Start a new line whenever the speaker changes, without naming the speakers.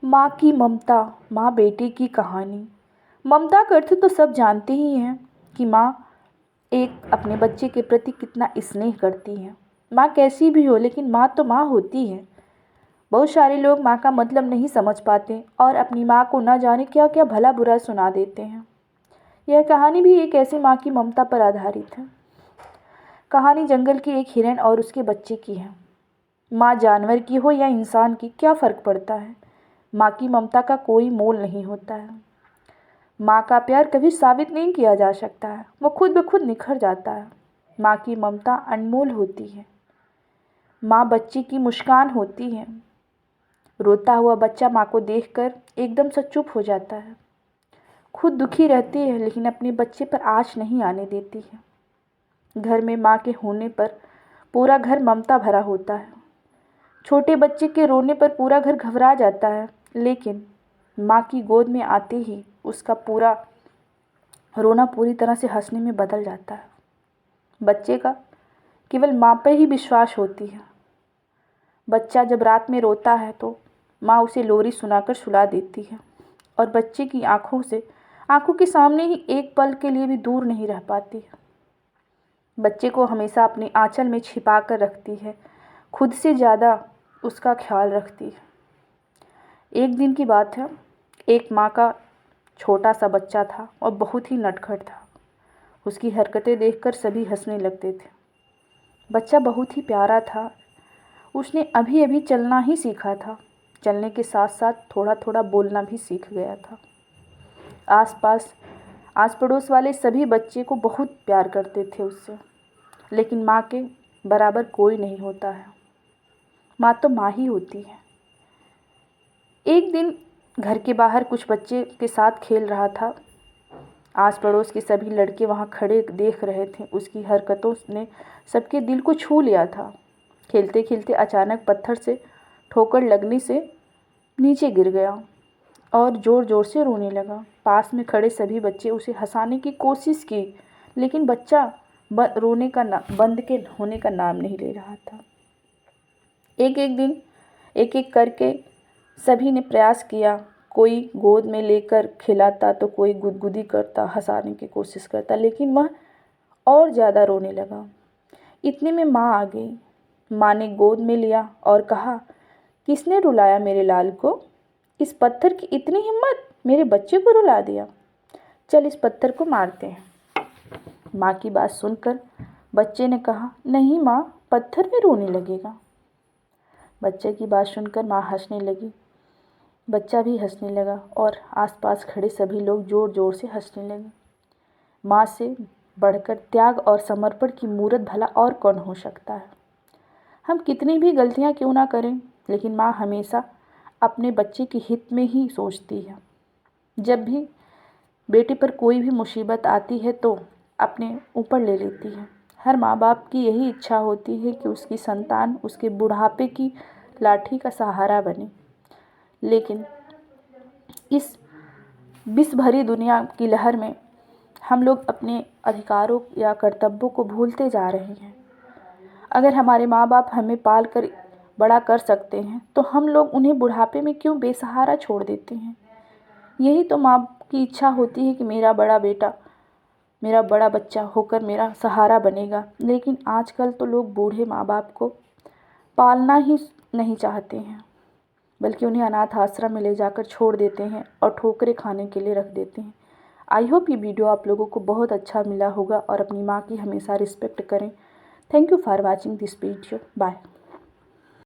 माँ की ममता, माँ बेटे की कहानी। ममता का अर्थ तो सब जानते ही हैं कि माँ एक अपने बच्चे के प्रति कितना स्नेह करती है। माँ कैसी भी हो, लेकिन माँ तो माँ होती है। बहुत सारे लोग माँ का मतलब नहीं समझ पाते और अपनी माँ को न जाने क्या क्या भला बुरा सुना देते हैं। यह कहानी भी एक ऐसी माँ की ममता पर आधारित है। कहानी जंगल की एक हिरण और उसके बच्चे की है। माँ जानवर की हो या इंसान की, क्या फ़र्क पड़ता है। माँ की ममता का कोई मोल नहीं होता है। माँ का प्यार कभी साबित नहीं किया जा सकता है, वो खुद ब खुद निखर जाता है। माँ की ममता अनमोल होती है। माँ बच्चे की मुस्कान होती है। रोता हुआ बच्चा माँ को देखकर एकदम से चुप हो जाता है। खुद दुखी रहती है, लेकिन अपने बच्चे पर आँच नहीं आने देती है। घर में माँ के होने पर पूरा घर ममता भरा होता है। छोटे बच्चे के रोने पर पूरा घर घबरा जाता है, लेकिन माँ की गोद में आते ही उसका पूरा रोना पूरी तरह से हंसने में बदल जाता है। बच्चे का केवल माँ पर ही विश्वास होती है। बच्चा जब रात में रोता है तो माँ उसे लोरी सुनाकर सुला देती है और बच्चे की आंखों के सामने ही एक पल के लिए भी दूर नहीं रह पाती है। बच्चे को हमेशा अपने आंचल में छिपा कर रखती है, खुद से ज़्यादा उसका ख्याल रखती है। एक दिन की बात है, एक माँ का छोटा सा बच्चा था और बहुत ही नटखट था। उसकी हरकतें देखकर सभी हंसने लगते थे। बच्चा बहुत ही प्यारा था। उसने अभी अभी चलना ही सीखा था। चलने के साथ साथ थोड़ा थोड़ा बोलना भी सीख गया था। आस पड़ोस वाले सभी बच्चे को बहुत प्यार करते थे उससे, लेकिन माँ के बराबर कोई नहीं होता है। माँ तो माँ ही होती है। एक दिन घर के बाहर कुछ बच्चे के साथ खेल रहा था। आस पड़ोस के सभी लड़के वहाँ खड़े देख रहे थे। उसकी हरकतों ने सबके दिल को छू लिया था। खेलते खेलते अचानक पत्थर से ठोकर लगने से नीचे गिर गया और ज़ोर ज़ोर से रोने लगा। पास में खड़े सभी बच्चे उसे हंसाने की कोशिश की, लेकिन बच्चा रोने का बंद के होने का नाम नहीं ले रहा था। एक एक करके सभी ने प्रयास किया। कोई गोद में लेकर खिलाता तो कोई गुदगुदी करता, हंसाने की कोशिश करता, लेकिन वह और ज़्यादा रोने लगा। इतने में माँ आ गई। माँ ने गोद में लिया और कहा, किसने रुलाया मेरे लाल को? इस पत्थर की इतनी हिम्मत, मेरे बच्चे को रुला दिया। चल इस पत्थर को मारते हैं। माँ की बात सुनकर बच्चे ने कहा, नहीं माँ, पत्थर में रोने लगेगा। बच्चे की बात सुनकर माँ हंसने लगी। बच्चा भी हंसने लगा और आसपास खड़े सभी लोग ज़ोर ज़ोर से हंसने लगे। माँ से बढ़कर त्याग और समर्पण की मूरत भला और कौन हो सकता है। हम कितनी भी गलतियाँ क्यों ना करें, लेकिन माँ हमेशा अपने बच्चे के हित में ही सोचती है। जब भी बेटे पर कोई भी मुसीबत आती है तो अपने ऊपर ले लेती है। हर माँ बाप की यही इच्छा होती है कि उसकी संतान उसके बुढ़ापे की लाठी का सहारा बने, लेकिन इस विष भरी दुनिया की लहर में हम लोग अपने अधिकारों या कर्तव्यों को भूलते जा रहे हैं। अगर हमारे माँ बाप हमें पाल कर बड़ा कर सकते हैं तो हम लोग उन्हें बुढ़ापे में क्यों बेसहारा छोड़ देते हैं। यही तो माँ की इच्छा होती है कि मेरा बड़ा बेटा, मेरा बड़ा बच्चा होकर मेरा सहारा बनेगा, लेकिन आजकल तो लोग बूढ़े माँ बाप को पालना ही नहीं चाहते हैं, बल्कि उन्हें अनाथ आश्रम में ले जाकर छोड़ देते हैं और ठोकरें खाने के लिए रख देते हैं। आई होप ये वीडियो आप लोगों को बहुत अच्छा मिला होगा और अपनी माँ की हमेशा रिस्पेक्ट करें। Thank you for watching this video. Bye.